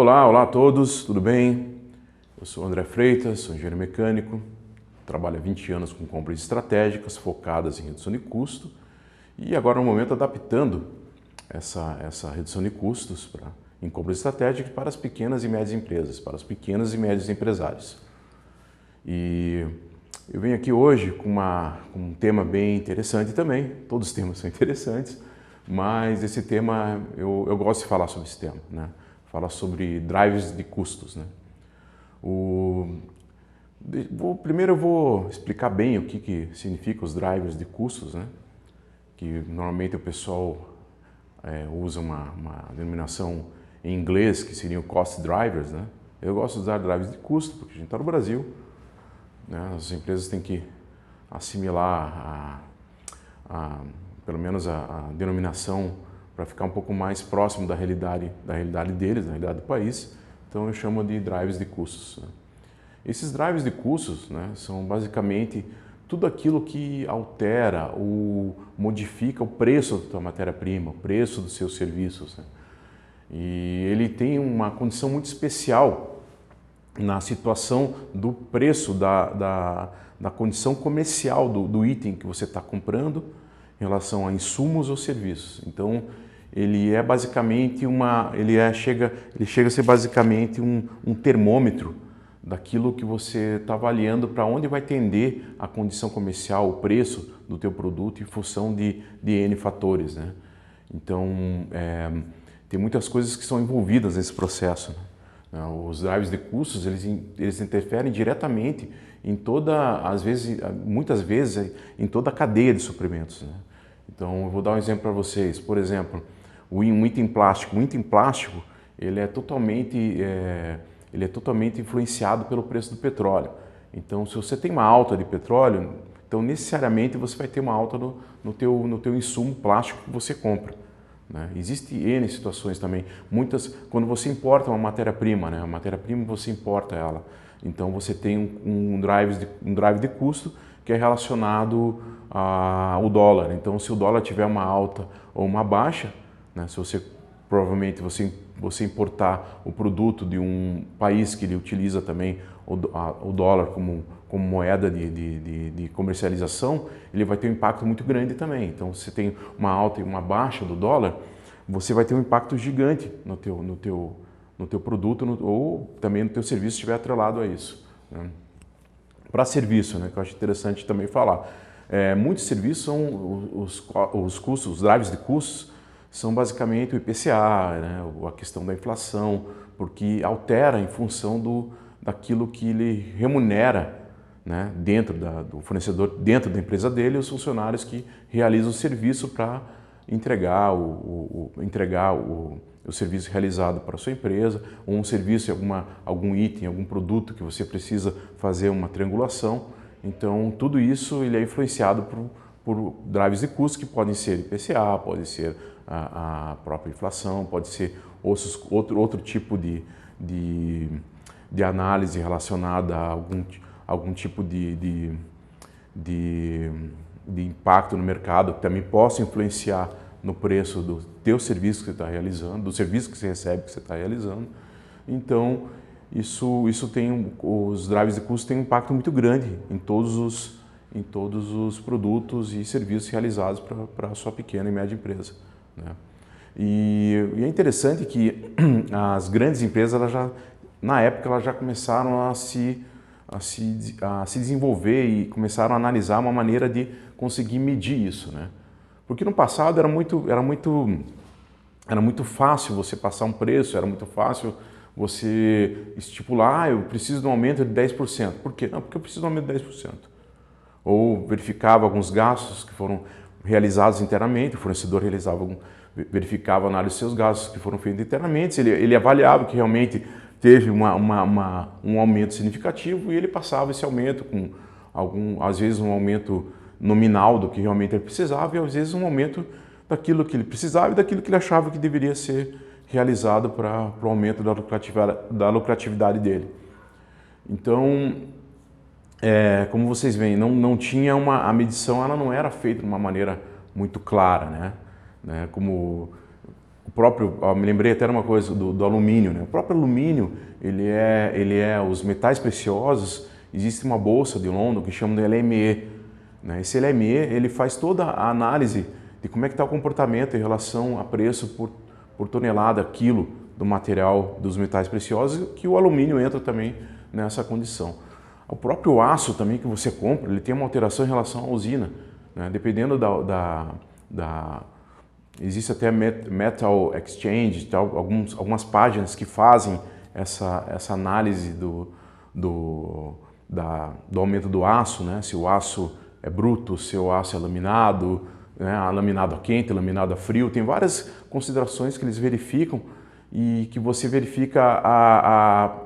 Olá a todos, tudo bem? Eu sou André Freitas, sou engenheiro mecânico, trabalho há 20 anos com compras estratégicas focadas em redução de custo e agora no momento adaptando essa redução de custos em compras estratégicas para as pequenas e médias empresas, para os pequenos e médios empresários. E eu venho aqui hoje com um tema bem interessante também, todos os temas são interessantes, mas esse tema, eu gosto de falar sobre esse tema, né? Falar sobre drivers de custos, né? Primeiro eu vou explicar bem o que significa os drivers de custos, né? Que normalmente o pessoal usa uma denominação em inglês que seriam cost drivers, né? Eu gosto de usar drivers de custo porque a gente está no Brasil, né? As empresas têm que assimilar pelo menos a denominação para ficar um pouco mais próximo da realidade deles, da realidade do país. Então eu chamo de drivers de custos, né? Esses drivers de custos, né, são basicamente tudo aquilo que altera ou modifica o preço da tua matéria-prima, o preço dos seus serviços, né? E ele tem uma condição muito especial na situação do preço da condição comercial do item que você está comprando em relação a insumos ou serviços. Então, ele é basicamente chega a ser basicamente um termômetro daquilo que você está avaliando para onde vai tender a condição comercial, o preço do teu produto em função de N fatores, né? Então, tem muitas coisas que são envolvidas nesse processo, né? Os drivers de custos, eles interferem diretamente em muitas vezes, em toda a cadeia de suprimentos, né? Então, eu vou dar um exemplo para vocês. Por exemplo, um item plástico. Um item plástico, ele é totalmente influenciado pelo preço do petróleo. Então, se você tem uma alta de petróleo, então necessariamente você vai ter uma alta no teu insumo plástico que você compra, né? Existem N situações também. Quando você importa uma matéria-prima, né? A matéria-prima você importa ela. Então, você tem um drive de custo que é relacionado ao dólar. Então, se o dólar tiver uma alta ou uma baixa, né, se provavelmente você importar o produto de um país que ele utiliza também o dólar como moeda de comercialização, ele vai ter um impacto muito grande também. Então, se você tem uma alta e uma baixa do dólar, você vai ter um impacto gigante no teu produto ou também no teu serviço se estiver atrelado a isso, né? Para serviço, né, que eu acho interessante também falar. Muitos serviços são os custos, os drivers de custos, são basicamente o IPCA, né, a questão da inflação, porque altera em função daquilo que ele remunera, né, dentro do fornecedor, dentro da empresa dele, os funcionários que realizam o serviço para entregar o serviço realizado para a sua empresa, ou um serviço, algum item, algum produto que você precisa fazer uma triangulação. Então, tudo isso ele é influenciado por drivers de custos que podem ser IPCA, pode ser a própria inflação, pode ser outro tipo de análise relacionada a algum tipo de impacto no mercado que também possa influenciar no preço do teu serviço que você está realizando, do serviço que você recebe que você está realizando. Então, os drivers de custo têm um impacto muito grande em todos os produtos e serviços realizados para a sua pequena e média empresa, né? E é interessante que as grandes empresas, na época, elas já começaram a se desenvolver e começaram a analisar uma maneira de conseguir medir isso, né? Porque no passado era muito fácil você passar um preço, era muito fácil você estipular, eu preciso de um aumento de 10%. Por quê? Não, porque eu preciso de um aumento de 10%. Ou verificava alguns gastos que foram realizados internamente, o fornecedor verificava a análise dos seus gastos que foram feitos internamente, ele avaliava que realmente teve um aumento significativo e ele passava esse aumento com às vezes um aumento nominal do que realmente ele precisava e às vezes um aumento daquilo que ele precisava e daquilo que ele achava que deveria ser realizado para o aumento da lucratividade dele. Então, como vocês veem, não tinha a medição, ela não era feita de uma maneira muito clara, né? Como me lembrei até de uma coisa do alumínio, né? O próprio alumínio, ele é os metais preciosos. Existe uma bolsa de Londres que chama de LME, né? Esse LME, ele faz toda a análise de como é que está o comportamento em relação a preço por tonelada, quilo do material dos metais preciosos, que o alumínio entra também nessa condição. O próprio aço também que você compra, ele tem uma alteração em relação à usina, né? Dependendo existe até Metal Exchange, tal, algumas páginas que fazem essa análise do aumento do aço, né? Se o aço é bruto, se o aço é laminado, né? Laminado a quente, laminado a frio, tem várias considerações que eles verificam e que você verifica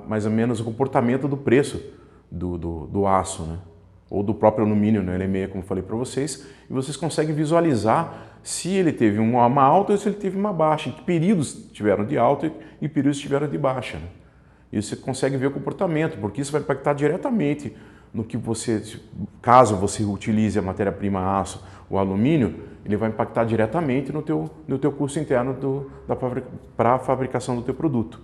mais ou menos o comportamento do preço do aço, né? Ou do próprio alumínio, né? LME, como eu falei para vocês, e vocês conseguem visualizar se ele teve uma alta ou se ele teve uma baixa, em que períodos tiveram de alta e períodos tiveram de baixa, né? E você consegue ver o comportamento, porque isso vai impactar diretamente no que caso você utilize a matéria-prima aço ou alumínio, ele vai impactar diretamente no teu custo interno para a fabricação do teu produto.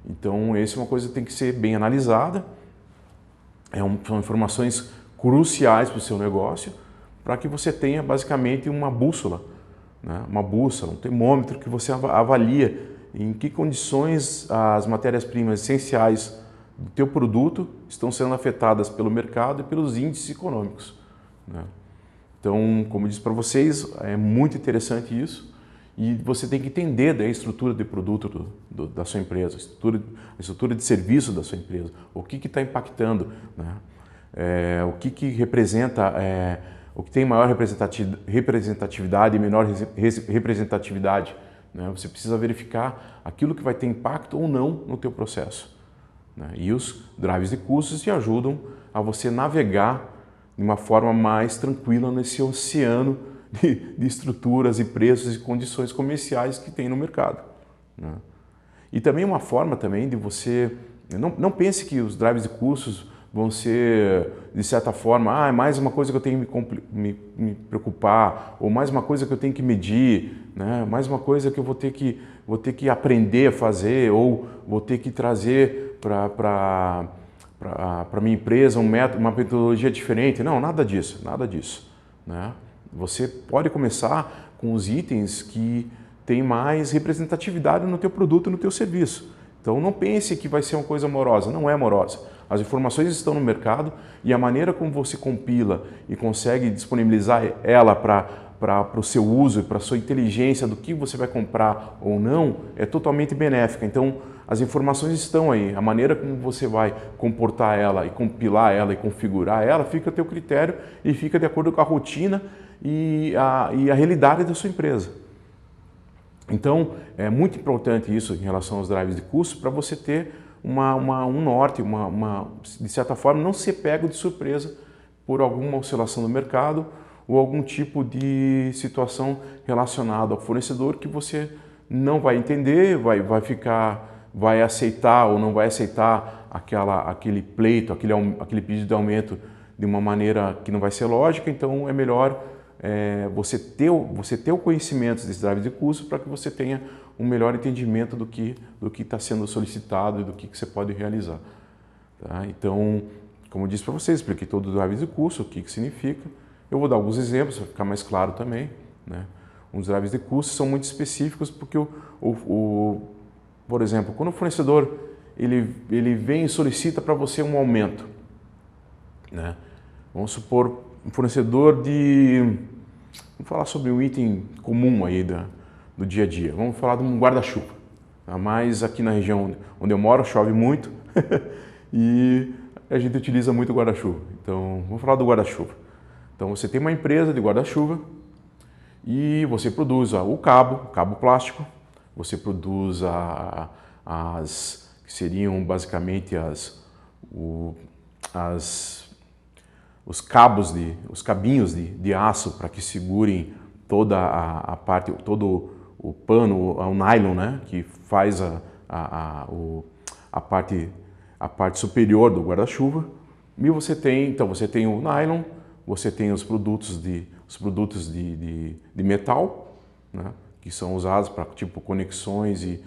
Então, essa é uma coisa que tem que ser bem analisada, são informações cruciais para o seu negócio, para que você tenha basicamente uma bússola, né? Uma bússola, um termômetro que você avalia em que condições as matérias-primas essenciais do teu produto estão sendo afetadas pelo mercado e pelos índices econômicos, né? Então, como eu disse para vocês, é muito interessante isso e você tem que entender da estrutura de produto da sua empresa, a estrutura de serviço da sua empresa, o que está impactando, né? O que representa, o que tem maior representatividade e menor representatividade, né? Você precisa verificar aquilo que vai ter impacto ou não no teu processo, né? E os drives de custos te ajudam a você navegar de uma forma mais tranquila nesse oceano de estruturas e preços e condições comerciais que tem no mercado, né? E também uma forma também de você... Não pense que os drives de custos vão ser, de certa forma, é mais uma coisa que eu tenho que me preocupar, ou mais uma coisa que eu tenho que medir, né? Mais uma coisa que eu vou ter que aprender a fazer, ou vou ter que trazer para minha empresa uma metodologia diferente. Não, nada disso, né? Você pode começar com os itens que têm mais representatividade no teu produto e no teu serviço. Então não pense que vai ser uma coisa amorosa, não é amorosa. As informações estão no mercado e a maneira como você compila e consegue disponibilizar ela para o seu uso e para a sua inteligência do que você vai comprar ou não é totalmente benéfica. Então as informações estão aí, a maneira como você vai comportar ela e compilar ela e configurar ela fica a teu critério e fica de acordo com a rotina e a realidade da sua empresa. Então, é muito importante isso em relação aos drives de custo para você ter um norte, de certa forma, não ser pego de surpresa por alguma oscilação do mercado ou algum tipo de situação relacionada ao fornecedor que você não vai entender, vai aceitar ou não vai aceitar aquele pleito, aquele pedido de aumento de uma maneira que não vai ser lógica. Então, é melhor você ter o conhecimento desses drives de custo para que você tenha um melhor entendimento do que está sendo solicitado e do que você pode realizar, tá? Então, como eu disse para vocês, expliquei todo o drives de custo, o que significa. Eu vou dar alguns exemplos para ficar mais claro também, né? Os drives de custo são muito específicos porque, por exemplo, quando o fornecedor ele vem e solicita para você um aumento, né? Vamos supor um fornecedor vamos falar sobre um item comum aí do dia a dia. Vamos falar de um guarda-chuva. Mas aqui na região onde eu moro chove muito e a gente utiliza muito guarda-chuva. Então, vamos falar do guarda-chuva. Então, você tem uma empresa de guarda-chuva e você produz o cabo plástico, você produz que seriam basicamente os cabinhos de aço para que segurem toda a parte, todo o pano, o nylon, né, que faz a parte superior do guarda-chuva. E você tem o nylon, você tem os produtos de metal, né, que são usados para tipo conexões e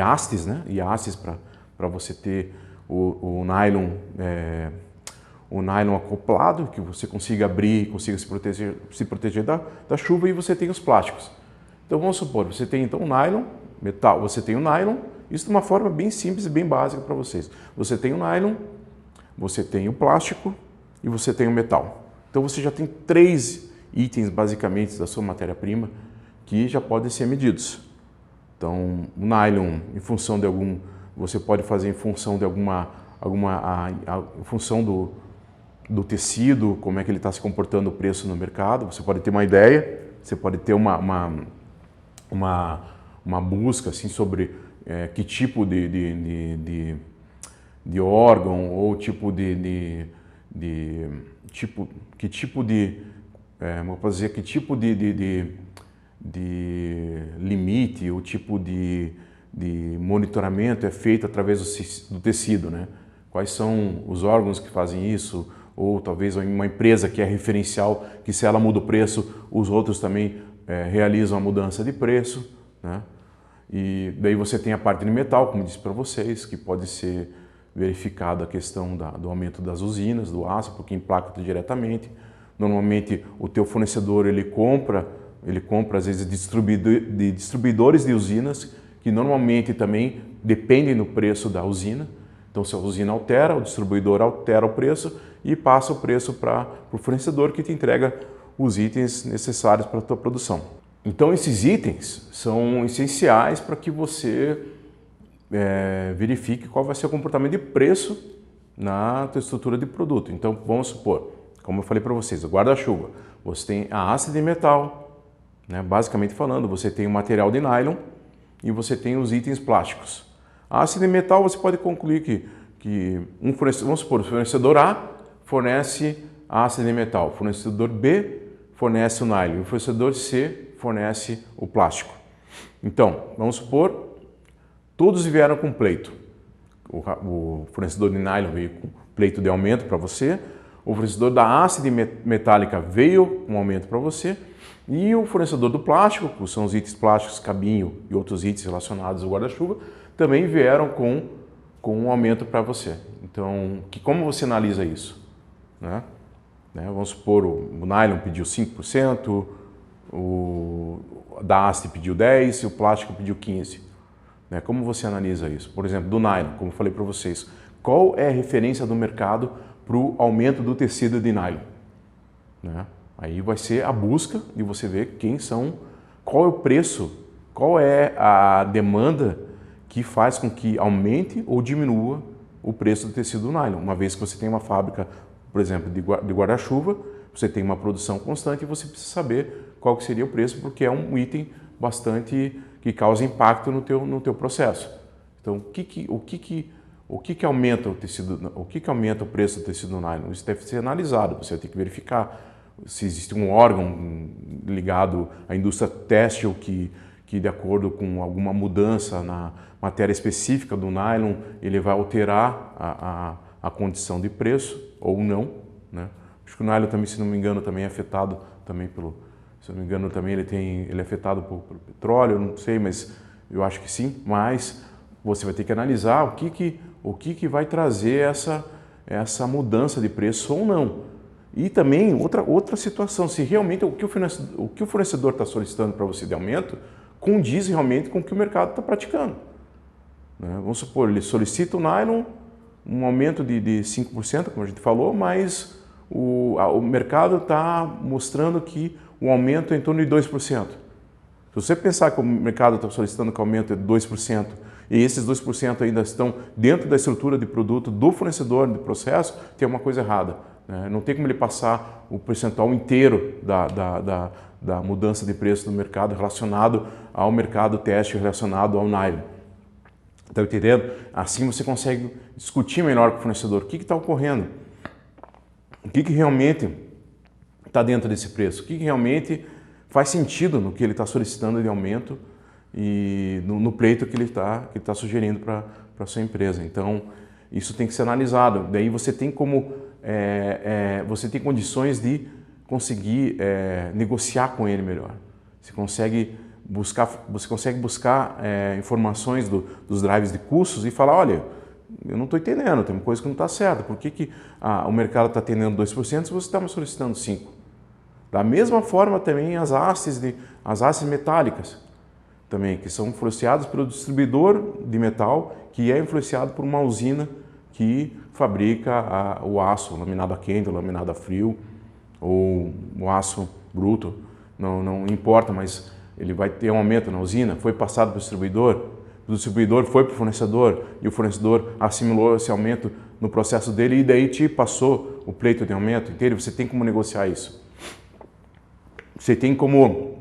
hastes, né? E hastes para você ter o nylon acoplado, que você consiga abrir, consiga se proteger da chuva, e você tem os plásticos. Então vamos supor, você tem então o nylon, metal, você tem o nylon, isso de uma forma bem simples e bem básica para vocês. Você tem o nylon, você tem o plástico e você tem o metal. Então você já tem 3 itens basicamente da sua matéria-prima que já podem ser medidos. Então o nylon, em função de algum, você pode fazer em função de em função do tecido, como é que ele está se comportando o preço no mercado. Você pode ter uma ideia, você pode ter uma busca assim sobre que tipo de órgão ou tipo de limite, o tipo de monitoramento é feito através do tecido, né? Quais são os órgãos que fazem isso, ou talvez uma empresa que é referencial, que se ela muda o preço, os outros também realizam a mudança de preço, né? E daí você tem a parte de metal, como disse para vocês, que pode ser verificada a questão do aumento das usinas, do aço, porque impacta diretamente. Normalmente o teu fornecedor ele compra às vezes de distribuidores de usinas, que normalmente também dependem do preço da usina. Então se a usina altera, o distribuidor altera o preço e passa o preço para o fornecedor, que te entrega os itens necessários para a tua produção. Então esses itens são essenciais para que você verifique qual vai ser o comportamento de preço na tua estrutura de produto. Então vamos supor, como eu falei para vocês, o guarda-chuva, você tem a haste de metal, né? Basicamente falando, você tem o material de nylon e você tem os itens plásticos. A haste de metal, você pode concluir que vamos supor, o fornecedor A fornece a haste de metal, o fornecedor B fornece o nylon, o fornecedor C fornece o plástico. Então, vamos supor, todos vieram com pleito. O fornecedor de nylon veio com pleito de aumento para você, o fornecedor da haste metálica veio com aumento para você, e o fornecedor do plástico, que são os itens plásticos, cabinho e outros itens relacionados ao guarda-chuva, também vieram com um aumento para você. Então, como você analisa isso? Né? Vamos supor, o nylon pediu 5%, o da haste pediu 10% e o plástico pediu 15%. Como você analisa isso? Por exemplo, do nylon, como eu falei para vocês, qual é a referência do mercado para o aumento do tecido de nylon? Aí vai ser a busca de você ver qual é o preço, qual é a demanda que faz com que aumente ou diminua o preço do tecido do nylon. Uma vez que você tem uma fábrica, por exemplo, de guarda-chuva, você tem uma produção constante e você precisa saber qual que seria o preço, porque é um item bastante que causa impacto no teu processo. Então, o que aumenta o tecido, o que aumenta o preço do tecido nylon? Isso deve ser analisado, você vai ter que verificar se existe um órgão ligado à indústria têxtil que de acordo com alguma mudança na matéria específica do nylon, ele vai alterar a condição de preço ou não, né? Acho que o nylon também, se não me engano, também é afetado também se não me engano, também ele é afetado pelo petróleo, não sei, mas eu acho que sim. Mas você vai ter que analisar o que vai trazer essa mudança de preço ou não. E também outra situação, se realmente o que o fornecedor está solicitando para você de aumento condiz realmente com o que o mercado está praticando. Vamos supor, ele solicita o nylon, um aumento de 5%, como a gente falou, mas o mercado está mostrando que o aumento é em torno de 2%. Se você pensar que o mercado está solicitando que o aumento é de 2%, e esses 2% ainda estão dentro da estrutura de produto do fornecedor de processo, tem uma coisa errada. Não tem como ele passar o percentual inteiro da mudança de preço do mercado relacionado ao mercado têxtil, relacionado ao nylon. Está entendendo? Assim você consegue discutir melhor com o fornecedor o que está ocorrendo, o que realmente está dentro desse preço, o que realmente faz sentido no que ele está solicitando de aumento e no pleito que ele está sugerindo para a sua empresa. Então, isso tem que ser analisado. Daí você tem você tem condições de conseguir negociar com ele melhor. Você consegue você consegue buscar informações dos drives de custos e falar, olha, eu não estou entendendo, tem uma coisa que não está certa. Por que o mercado está atendendo 2% se você está me solicitando 5%? Da mesma forma também as hastes metálicas, também, que são influenciadas pelo distribuidor de metal, que é influenciado por uma usina que fabrica o aço, laminado a quente, laminado a frio, ou o aço bruto, não importa, mas ele vai ter um aumento na usina, foi passado para o distribuidor foi para o fornecedor, e o fornecedor assimilou esse aumento no processo dele, e daí te passou o pleito de aumento inteiro. Você tem como negociar isso. Você tem como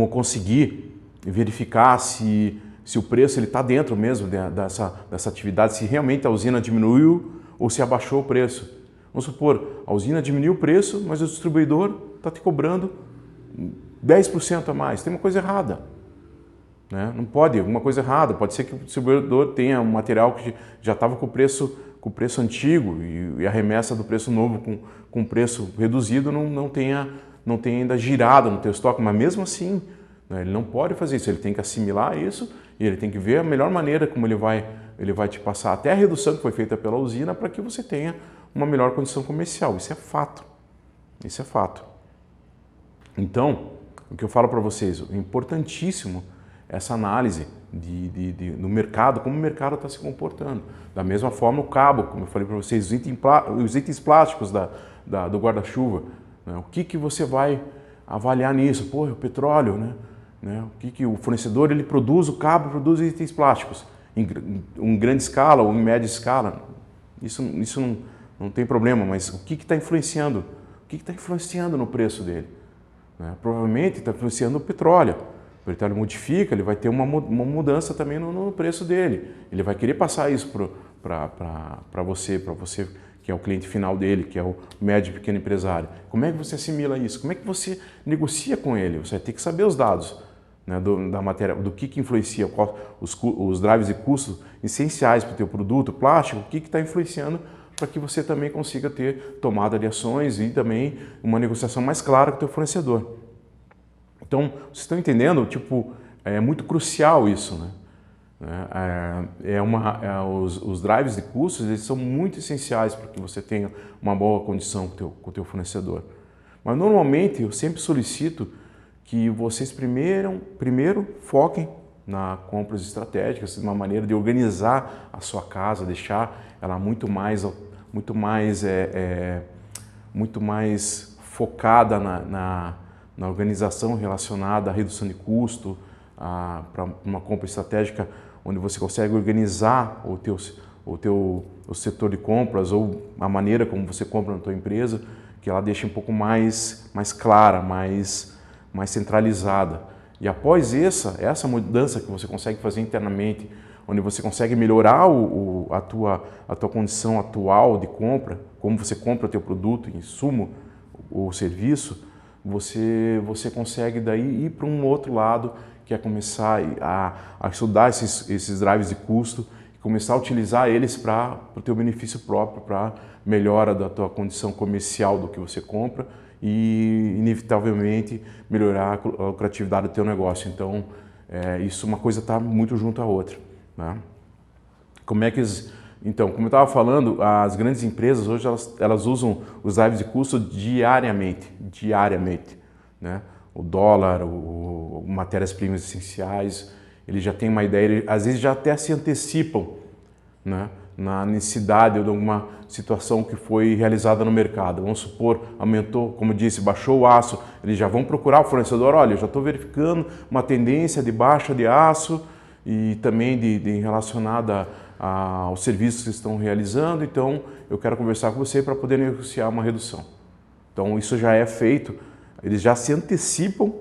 conseguir verificar se o preço está dentro mesmo dessa atividade, se realmente a usina diminuiu ou se abaixou o preço. Vamos supor, a usina diminuiu o preço, mas o distribuidor está te cobrando 10% a mais. Tem uma coisa errada. Né? Não pode, alguma coisa errada. Pode ser que o distribuidor tenha um material que já estava com o preço antigo e a remessa do preço novo com preço reduzido não tenha ainda girado no teu estoque, mas mesmo assim, né, ele não pode fazer isso, ele tem que assimilar isso e ele tem que ver a melhor maneira como ele vai te passar até a redução que foi feita pela usina para que você tenha uma melhor condição comercial. Isso é fato. Isso é fato. Então, o que eu falo para vocês, é importantíssimo essa análise do mercado, como o mercado está se comportando. Da mesma forma, o cabo, como eu falei para vocês, os itens plásticos do guarda-chuva, né? O que você vai avaliar nisso? Pô, é o petróleo, né? O que o fornecedor ele produz, o cabo produz itens plásticos em grande escala ou em média escala. Isso não tem problema, mas o que está influenciando? O que está influenciando no preço dele? Né? Provavelmente está influenciando o petróleo. O petróleo modifica, ele vai ter uma mudança também no preço dele. Ele vai querer passar isso para você que é o cliente final dele, que é o médio e pequeno empresário. Como é que você assimila isso? Como é que você negocia com ele? Você vai ter que saber os dados, né, da matéria, do que influencia, os drivers de custo essenciais para o teu produto, plástico, o que está influenciando para que você também consiga ter tomada de ações e também uma negociação mais clara com o teu fornecedor. Então, vocês estão entendendo? Tipo, é muito crucial isso, né? Os drivers de custos eles são muito essenciais para que você tenha uma boa condição com o teu fornecedor. Mas normalmente eu sempre solicito que vocês primeiro foquem na compras estratégicas, uma maneira de organizar a sua casa, deixar ela muito mais focada na organização relacionada à redução de custo, para uma compra estratégica onde você consegue organizar o setor de compras ou a maneira como você compra na tua empresa, que ela deixe um pouco mais clara, mais centralizada. E após essa mudança que você consegue fazer internamente, onde você consegue melhorar a tua condição atual de compra, como você compra o teu produto, insumo ou serviço, você consegue daí ir para um outro lado, que é começar a estudar esses drivers de custo e começar a utilizar eles para o teu benefício próprio, para melhora da tua condição comercial do que você compra e, inevitavelmente, melhorar a lucratividade do teu negócio. Então, isso uma coisa está muito junto à outra. Né? Então, como eu estava falando, as grandes empresas hoje elas usam os drivers de custo diariamente, né? O dólar, matérias-primas essenciais, eles já têm uma ideia, às vezes já até se antecipam, né, na necessidade de alguma situação que foi realizada no mercado. Vamos supor, aumentou, como eu disse, baixou o aço, eles já vão procurar o fornecedor, olha, eu já estou verificando uma tendência de baixa de aço e também relacionada aos serviços que estão realizando, então eu quero conversar com você para poder negociar uma redução. Então isso já é feito. Eles já se antecipam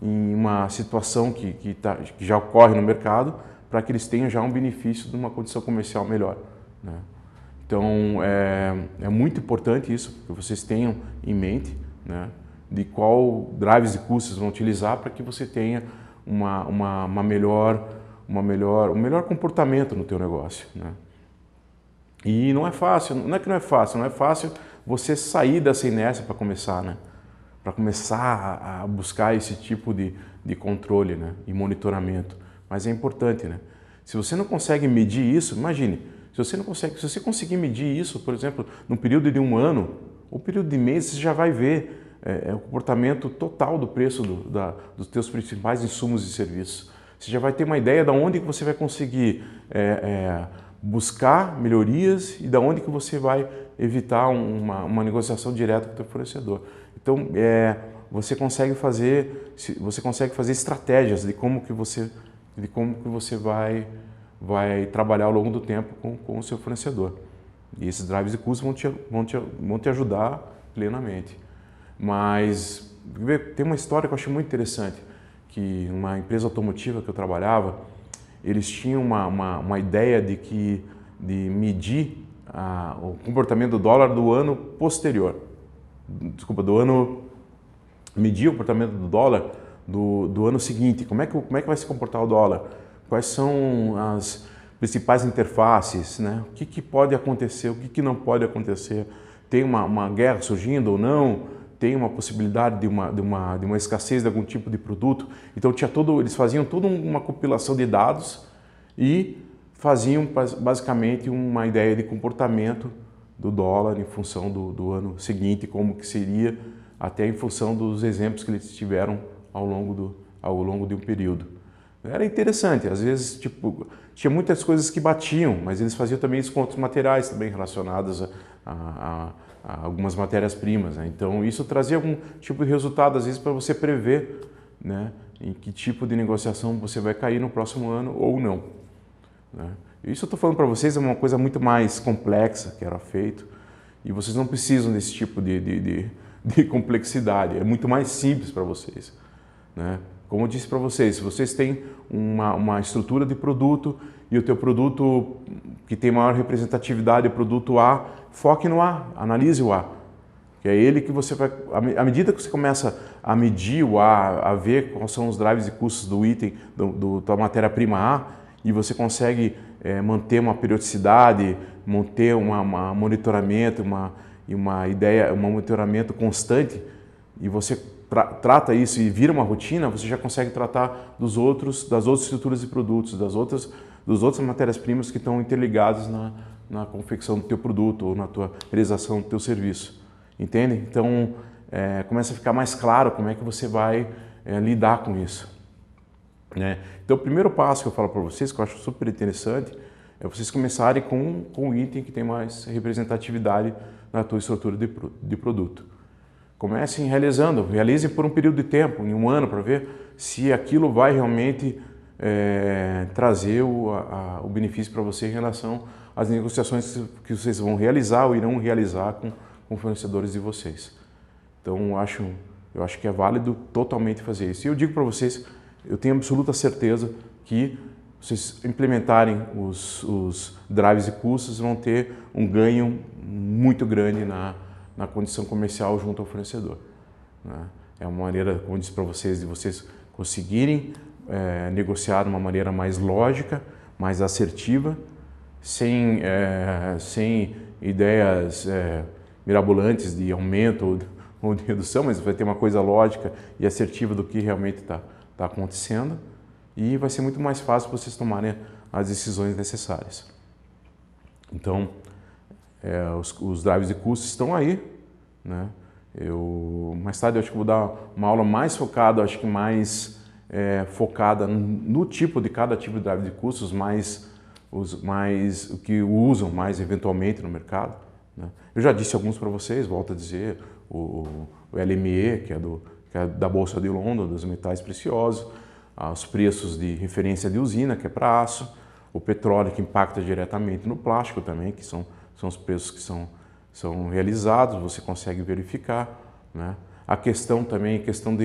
em uma situação que já ocorre no mercado para que eles tenham já um benefício de uma condição comercial melhor. Né? Então, é muito importante isso, que vocês tenham em mente, né, de qual drivers de custos vão utilizar para que você tenha um melhor comportamento no teu negócio. Né? E não é fácil, não é fácil você sair dessa inércia para começar, né? Para começar a buscar esse tipo de de controle, né, e monitoramento. Mas é importante, né? Se você não consegue medir isso, imagine, se você conseguir medir isso, por exemplo, no período de um ano, ou período de meses, você já vai ver o comportamento total do preço dos teus principais insumos e serviços. Você já vai ter uma ideia de onde que você vai conseguir buscar melhorias e de onde que você vai evitar uma negociação direta com o teu fornecedor. Então, você consegue fazer estratégias de como que você vai trabalhar ao longo do tempo com o seu fornecedor. E esses drivers de custo vão te ajudar plenamente. Mas tem uma história que eu achei muito interessante, que uma empresa automotiva que eu trabalhava, eles tinham uma ideia de medir o comportamento do dólar do ano posterior. Desculpa, medir o comportamento do dólar do ano seguinte. Como é que vai se comportar o dólar? Quais são as principais interfaces, né? O que pode acontecer, o que não pode acontecer? Tem uma guerra surgindo ou não? Tem uma possibilidade de uma escassez de algum tipo de produto? Então eles faziam toda uma compilação de dados e faziam basicamente uma ideia de comportamento do dólar em função do ano seguinte, como que seria, até em função dos exemplos que eles tiveram ao longo de um período. Era interessante, às vezes tinha muitas coisas que batiam, mas eles faziam também isso com outros materiais também relacionados a algumas matérias-primas, né? Então isso trazia algum tipo de resultado, às vezes, para você prever, né, em que tipo de negociação você vai cair no próximo ano ou não, né? Isso eu estou falando para vocês, é uma coisa muito mais complexa que era feito, e vocês não precisam desse tipo de complexidade, é muito mais simples para vocês, né? Como eu disse para vocês, se vocês têm uma estrutura de produto e o teu produto que tem maior representatividade, o produto A, foque no A, analise o A. Que é ele que você vai, à medida que você começa a medir o A, a ver quais são os drivers e custos do item, da matéria-prima A, e você consegue manter uma periodicidade, manter um monitoramento, um monitoramento constante, e você trata isso e vira uma rotina, você já consegue tratar das outras estruturas de produtos, das outras matérias-primas que estão interligadas na confecção do teu produto ou na tua realização do teu serviço. Entende? Então, começa a ficar mais claro como é que você vai lidar com isso, né? Então, o primeiro passo que eu falo para vocês, que eu acho super interessante, é vocês começarem com o item que tem mais representatividade na tua estrutura de produto. Comecem realizem por um período de tempo, em um ano, para ver se aquilo vai realmente trazer o benefício para você em relação às negociações que vocês vão realizar ou irão realizar com fornecedores de vocês. Então, eu acho que é válido totalmente fazer isso. E eu digo para vocês, eu tenho absoluta certeza que vocês implementarem os drives e custos vão ter um ganho muito grande na condição comercial junto ao fornecedor, né? É uma maneira, como eu disse para vocês, de vocês conseguirem negociar de uma maneira mais lógica, mais assertiva, sem ideias mirabolantes de aumento ou de redução, mas vai ter uma coisa lógica e assertiva do que realmente está acontecendo, e vai ser muito mais fácil vocês tomarem as decisões necessárias. Então, os drives de custos estão aí, né? Mais tarde eu acho que vou dar uma aula mais focada, acho que mais focada no tipo de cada tipo de drive de custos, o que usam mais eventualmente no mercado, né? Eu já disse alguns para vocês, volto a dizer, o LME, que é da Bolsa de Londres, dos metais preciosos, os preços de referência de usina, que é para aço, o petróleo, que impacta diretamente no plástico também, que são os preços que são realizados, você consegue verificar, né? A questão também, questão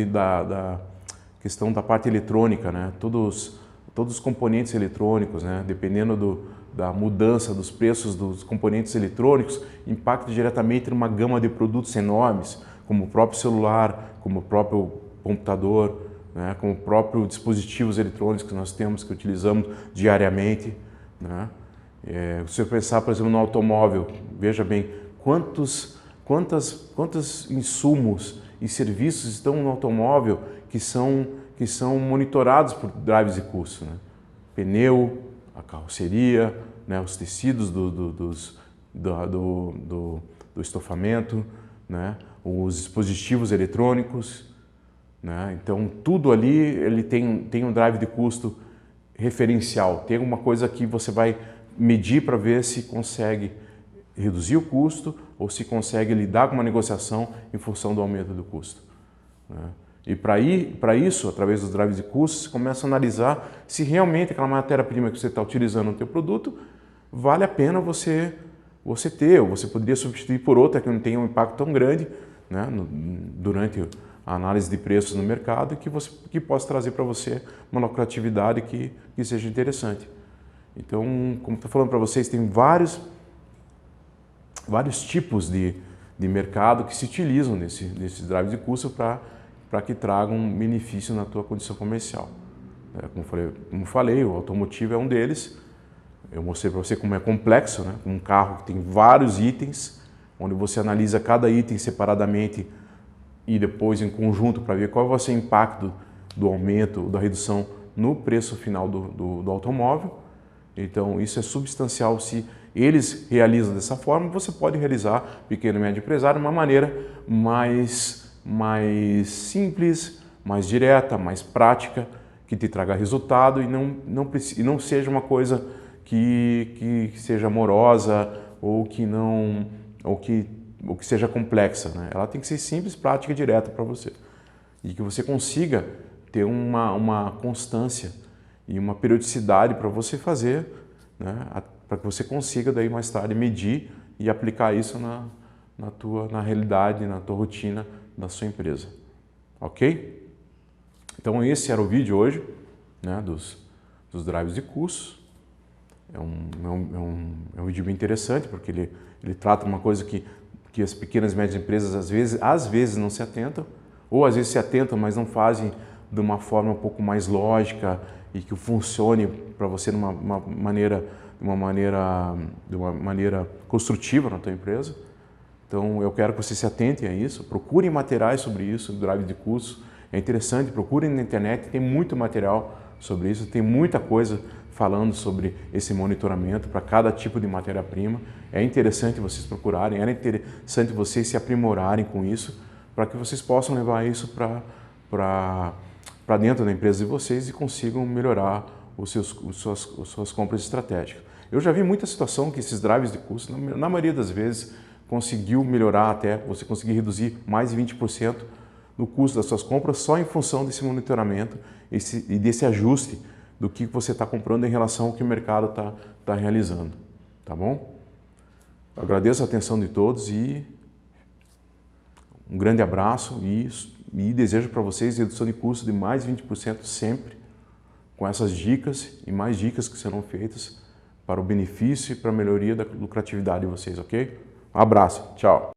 da parte eletrônica, né? Todos os componentes eletrônicos, né? Dependendo da mudança dos preços dos componentes eletrônicos, impacta diretamente numa gama de produtos enormes, como o próprio celular, como o próprio computador, né? Como o próprio dispositivos eletrônicos que nós temos, que utilizamos diariamente, né? Se você pensar, por exemplo, no automóvel, veja bem, quantos insumos e serviços estão no automóvel que são que são monitorados por drives de custo, né? Pneu, a carroceria, né? Os tecidos do estofamento, né? Os dispositivos eletrônicos, né? Então tudo ali ele tem um drive de custo referencial, tem uma coisa que você vai medir para ver se consegue reduzir o custo ou se consegue lidar com uma negociação em função do aumento do custo, né? E para isso, através dos drives de custo, você começa a analisar se realmente aquela matéria-prima que você está utilizando no teu produto vale a pena você ter, ou você poderia substituir por outra que não tenha um impacto tão grande, né, durante a análise de preços no mercado e que possa trazer para você uma lucratividade que seja interessante. Então, como estou falando para vocês, tem vários vários tipos de mercado que se utilizam nesses drives de custo para que tragam um benefício na tua condição comercial. Como falei, o automotivo é um deles. Eu mostrei para você como é complexo, né? Um carro que tem vários itens, onde você analisa cada item separadamente e depois em conjunto para ver qual vai ser o impacto do aumento, da redução no preço final do automóvel. Então, isso é substancial. Se eles realizam dessa forma, você pode realizar, pequeno e médio empresário, de uma maneira mais simples, mais direta, mais prática, que te traga resultado e não seja uma coisa que seja morosa ou que seja complexa, né? Ela tem que ser simples, prática e direta para você. E que você consiga ter uma constância e uma periodicidade para você fazer, né? Para que você consiga daí mais tarde medir e aplicar isso na realidade, na tua rotina da sua empresa. Ok? Então esse era o vídeo hoje, né, dos drives de custos. É um vídeo bem interessante porque ele trata uma coisa que as pequenas e médias empresas às vezes não se atentam, ou às vezes se atentam, mas não fazem de uma forma um pouco mais lógica e que funcione para você de uma maneira construtiva na tua empresa. Então eu quero que você se atentem a isso, procurem materiais sobre isso, drive de custos. É interessante, procurem na internet, tem muito material sobre isso, tem muita coisa falando sobre esse monitoramento para cada tipo de matéria-prima. É interessante vocês procurarem, é interessante vocês se aprimorarem com isso, para que vocês possam levar isso para dentro da empresa de vocês e consigam melhorar as suas compras estratégicas. Eu já vi muita situação que esses drives de custo, na maioria das vezes, conseguiu melhorar até, você conseguir reduzir mais de 20% no custo das suas compras só em função desse monitoramento e desse ajuste do que você está comprando em relação ao que o mercado está realizando. Tá bom? Eu agradeço a atenção de todos e um grande abraço e desejo para vocês redução de custo de mais de 20% sempre, com essas dicas e mais dicas que serão feitas para o benefício e para a melhoria da lucratividade de vocês, ok? Um abraço, tchau!